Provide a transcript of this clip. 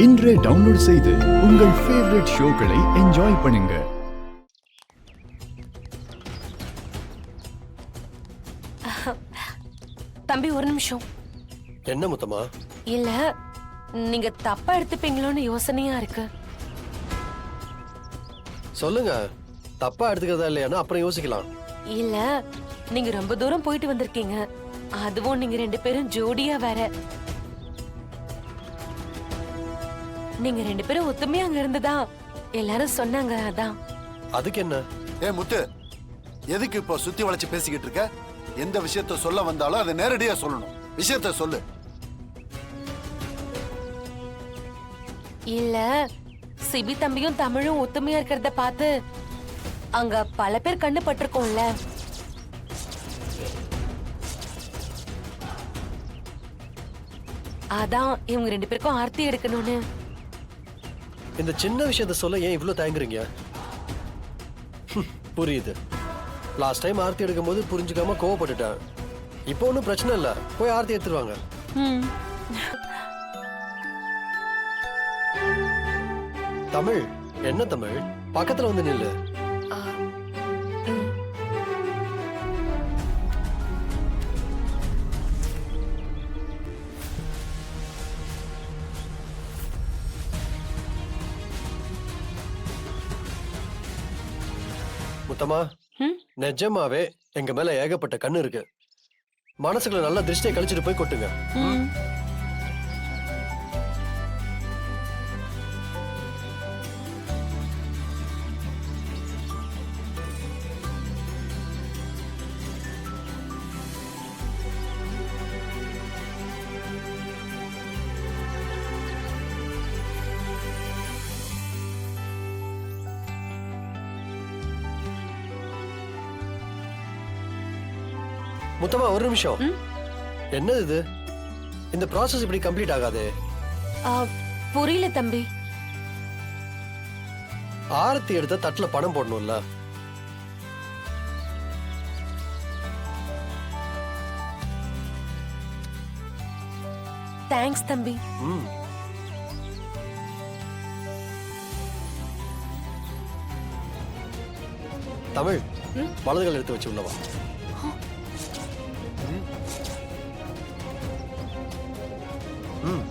இன்றே டவுன்லோட் செய்து உங்கள் ஃபேவரட் ஷோக்களை என்ஜாய் பண்ணுங்க. தம்பி ஒரு நிமிஷம். என்ன முத்தமா? இல்ல நீங்க தப்பா எடுத்துப்பீங்களோன்னு யோசனையா இருக்கு. சொல்லுங்க, தப்பா எடுத்துக்கிறதா இல்லையானா அப்புறம் யோசிக்கலாம். இல்ல நீங்க ரொம்ப தூரம் போயிட்டு வந்திருக்கீங்க, அதுவும் நீங்க ரெண்டு பேரும் ஜோடியா வேற. நீங்க ரெண்டு பேரும் ஒத்துமையா அங்க இருந்ததா எல்லாரும் சொன்னாங்க. அதான். அதுக்கு என்ன? முத்து, எதுக்கு இப்போ சுத்தி வளைச்சு பேசிக்கிட்டு இருக்க? எந்த விஷயத்த சொல்ல வந்தாலும் அதை நேரடியா சொல்லணும். விஷயத்த சொல்லு. இல்ல சிபி தம்பியும் தமிழும் ஒத்துமையா இருக்கிறத பார்த்து அங்க பல பேர் கண்ணு பட்டிருக்கோம்ல. அதான் இவங்க ரெண்டு பேருக்கும் ஆர்த்தி எடுக்கணும்னு. இந்த சின்ன விஷயத்த சொல்ல ஏன் இவ்ளோ தயங்குறீங்க? புரியுது. லாஸ்ட் டைம் ஆர்த்தி எடுக்கும் போது புரிஞ்சுக்காம கோவப்பட்டுட்டேன். இப்போ ஒன்றும் பிரச்சனை இல்ல, போய் ஆர்த்தி எடுத்துருவாங்க. தமிழ், என்ன தமிழ், பக்கத்துல வந்து நில்லு. முத்தமா, நிஜமாவே எங்க மேல ஏகப்பட்ட கண்ணு இருக்கு. மனசுக்குள்ள நல்ல திருஷ்டியை கழிச்சிட்டு போய் கொட்டுங்க. முத்தமா ஒரு நிமிஷம். என்னது இது? இந்த ப்ராசஸ் இப்படி கம்ப்ளீட் ஆகாதே. புரியல தம்பி. ஆரத்தி எடுத்த தட்டுல பணம் போடணும்ல. தேங்க்ஸ் தம்பி. தமிழ், வலதுகள் எடுத்து வச்சு உள்ளவா. ம்